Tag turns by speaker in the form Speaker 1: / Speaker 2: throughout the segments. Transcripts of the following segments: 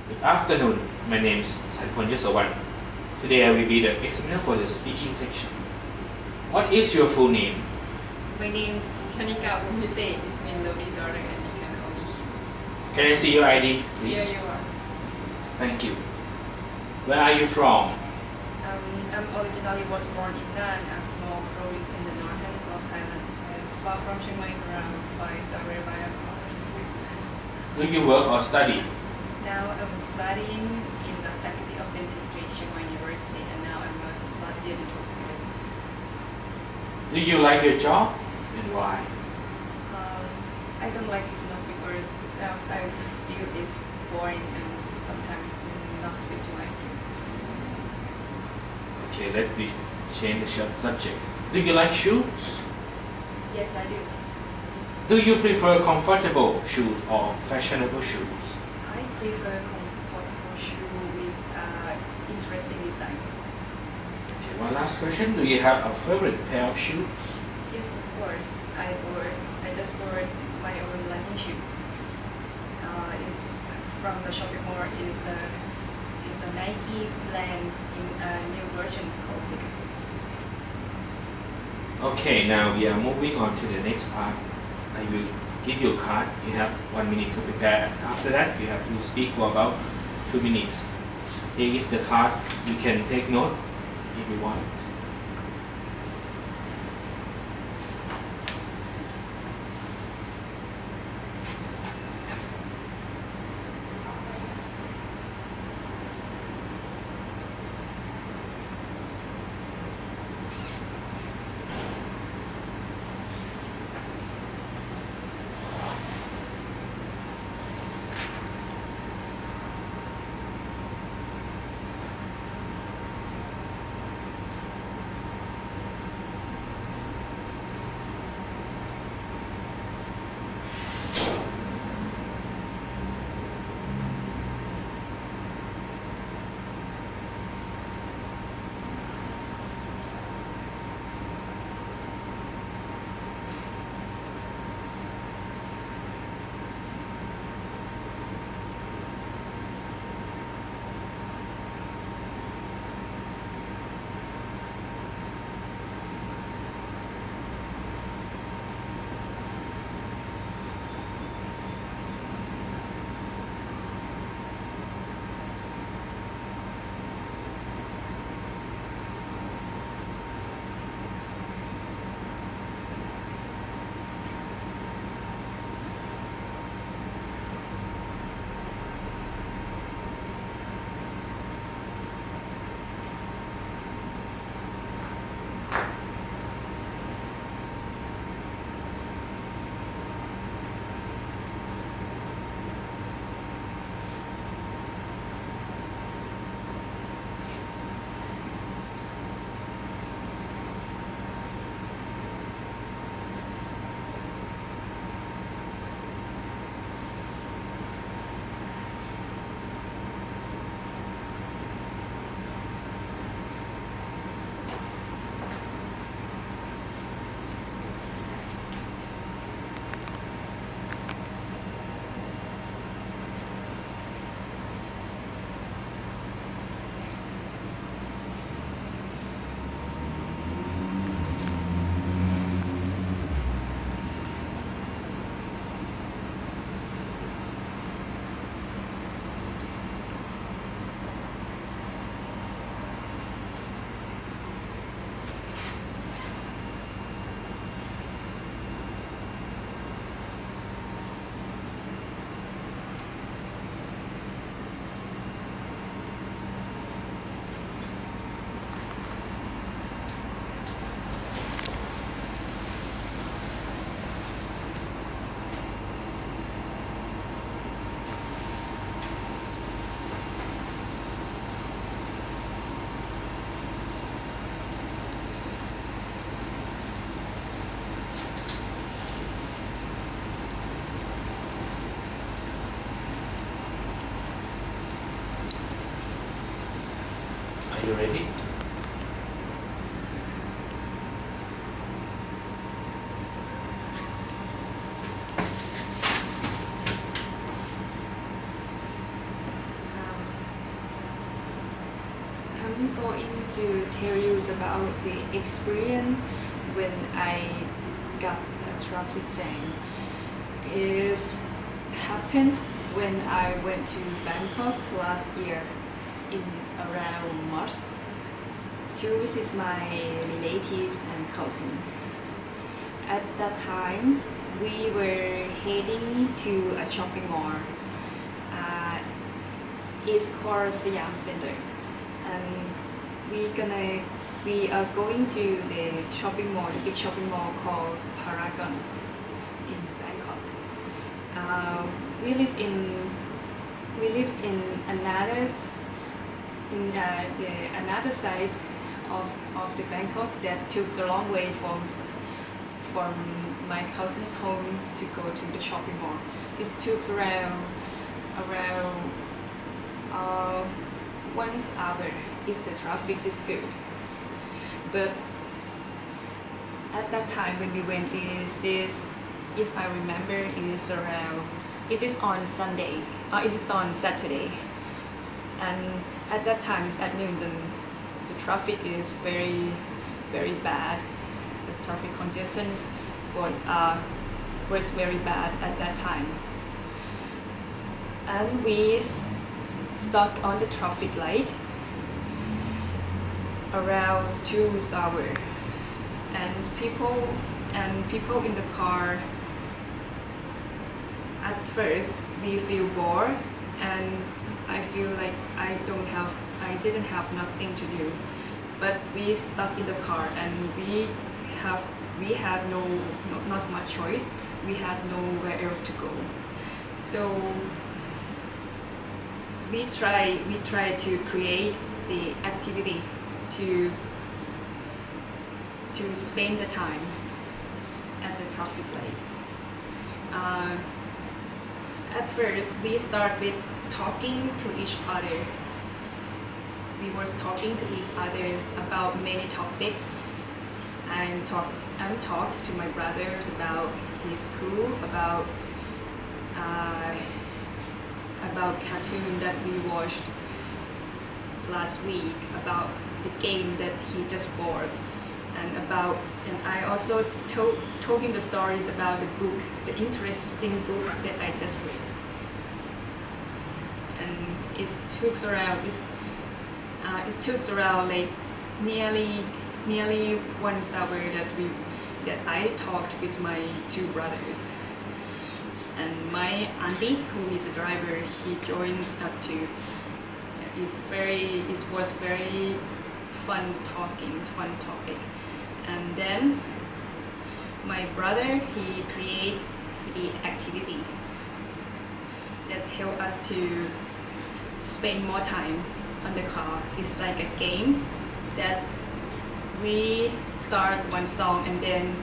Speaker 1: Good afternoon. My name is Saipon Yasawan. Today I will be the examiner for the speaking section. What is your full name?
Speaker 2: My name is Shanika Bumise. It's my lovely daughter, and you can call me Khim.
Speaker 1: Can I see your ID, please?
Speaker 2: Here you are.
Speaker 1: Thank you. Where are you from?
Speaker 2: I'm originally was born in Nan, a small province in the northern of Thailand. It's far from ChiangMai, it's around 5 hours by a car.
Speaker 1: Do you work or study?
Speaker 2: Now I'm studying in the Faculty of Dentistry, ChiangMai University, and now I'm a last year dental student.
Speaker 1: Do you like your job and why?
Speaker 2: I don't like it much because I feel it's boring and sometimes not fit to my skin.
Speaker 1: Okay, let me change the subject. Do you like shoes?
Speaker 2: Yes, I do.
Speaker 1: Do you prefer comfortable shoes or fashionable shoes?
Speaker 2: I prefer comfortable shoe with interesting design.
Speaker 1: Okay, one last question. Do you have a favorite pair of shoes?
Speaker 2: Yes, of course. I just bought my own running shoe. It's from the shopping mall. It's a Nike blend in a new version. It's called Pegasus.
Speaker 1: Okay, now we are moving on to the next part. I will give you a card. You have 1 minute to prepare. After that, you have to speak for about 2 minutes. Here is the card. You can take note if you want. Are you ready?
Speaker 2: I'm going to tell you about the experience when I got a traffic jam. It happened when I went to Bangkok last year in around March to visit my relatives and cousin. At that time, we were heading to a shopping mall. It's called Siam Center, and we are going to the shopping mall, the big shopping mall called Paragon in Bangkok. We live in another side of the Bangkok that took a long way from my cousin's home to go to the shopping mall. It took around 1 hour if the traffic is good. But at that time when we went, if I remember, it is on Sunday. It is on Saturday, and at that time it's at noon, and the traffic is very, very bad. The traffic congestion was very bad at that time, and we stuck on the traffic light around 2 hours, and people in the car. At first, we feel bored, and I feel like I didn't have nothing to do. But we stuck in the car, and we had not much choice. We had nowhere else to go. So we try to create the activity to spend the time at the traffic light. At first, we start with talking to each other. We were talking to each other about many topics, and talked to my brothers about his school, about cartoon that we watched last week, about the game that he just bought, and I also told him the stories about the book, the interesting book that I just read. And it took around like nearly 1 hour that I talked with my 2 brothers. And my auntie, who is a driver, he joined us too. It was very fun topic. And then my brother, he create the activity that help us to spend more time on the car. It's like a game that we start one song, and then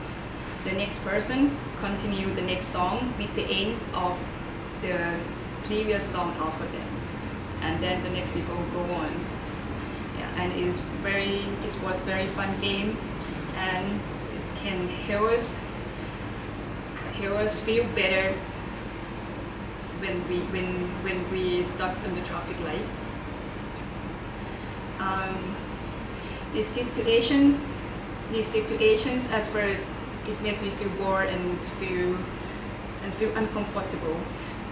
Speaker 2: the next person continue the next song with the ends of the previous song alphabet, and then the next people go on. Yeah, and it was very fun game, and it can help us feel better when we stuck on the traffic light. These situations at first it made me feel bored and feel uncomfortable,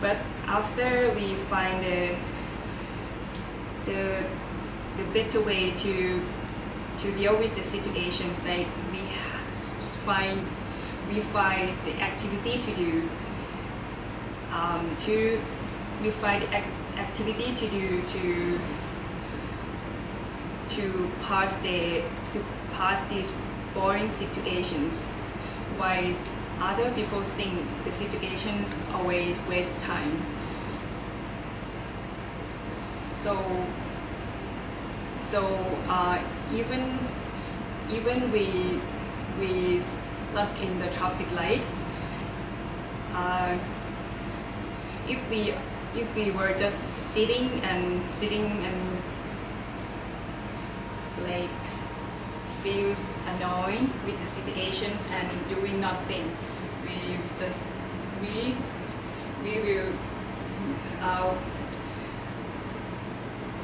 Speaker 2: but after we find the better way to deal with the situations, like we find the activity to do, to pass these boring situations, while other people think the situations always waste time. So even we stuck in the traffic light, if we were just sitting and like feels annoying with the situations and doing nothing,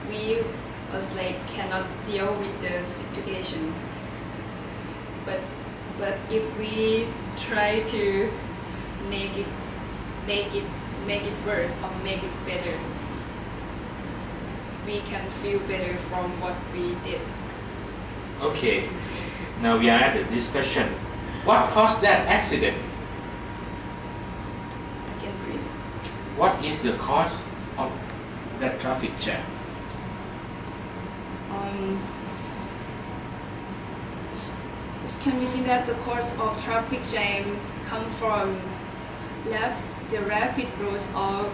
Speaker 2: we us like cannot deal with the situation. But if we try to make it worse or make it better, we can feel better from what we did.
Speaker 1: Okay, now we are at the discussion. What caused that accident?
Speaker 2: Again, please.
Speaker 1: What is the cause of that traffic jam?
Speaker 2: Can we see that the cause of traffic jam come from the rapid growth of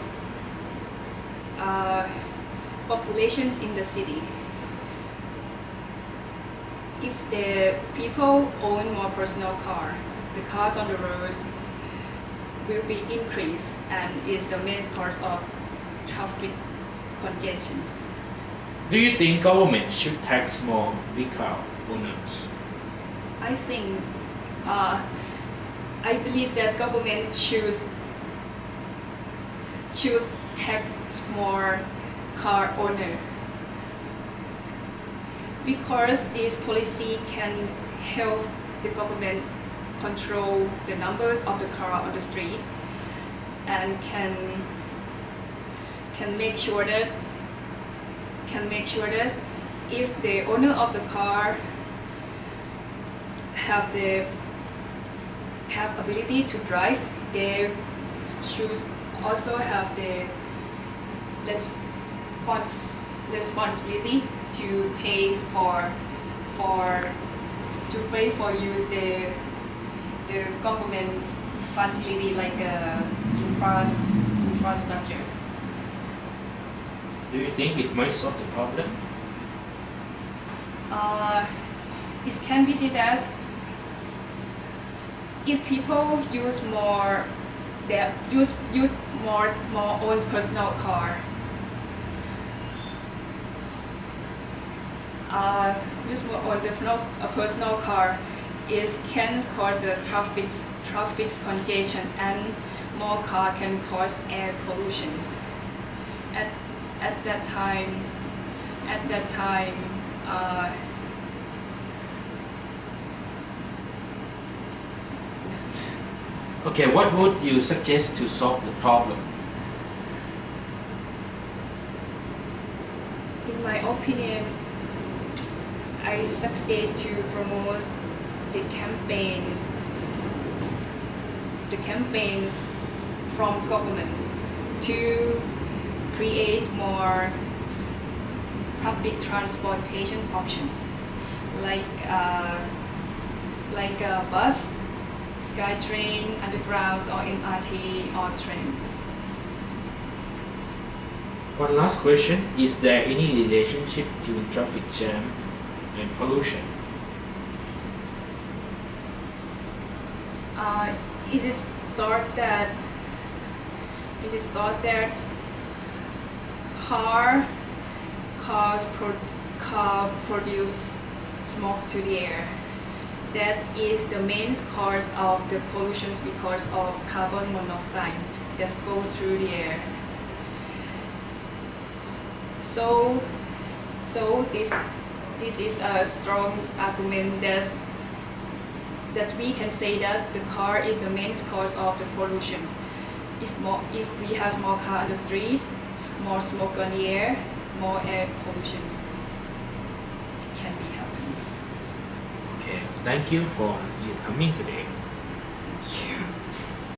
Speaker 2: populations in the city? If the people own more personal car, the cars on the roads will be increased and is the main cause of traffic congestion.
Speaker 1: Do you think government should tax more vehicle owners?
Speaker 2: I think, I believe that government should tax more car owner, because this policy can help the government control the numbers of the car on the street and can make sure that if the owner of the car have ability to drive, they should also have the responsibility to pay for use the government's facility like infrastructure.
Speaker 1: Do you think it might solve the problem?
Speaker 2: It can be said as if people use more own personal car, use more own personal car, is can cause the traffic congestions, and more car can cause air pollution. At that time,
Speaker 1: Okay, what would you suggest to solve the problem?
Speaker 2: in my opinion, I suggest to promote the campaigns from government to create more public transportation options like bus, SkyTrain, underground, or MRT or train.
Speaker 1: One last question: is there any relationship between traffic jam and pollution?
Speaker 2: It is thought that cars produce smoke to the air. That is the main cause of the pollution because of carbon monoxide that go through the air. So this is a strong argument that we can say that the car is the main cause of the pollution. If we have more car on the street, more smoke on the air, more air pollution can be happening.
Speaker 1: Okay, thank you for you coming today.
Speaker 2: Thank you.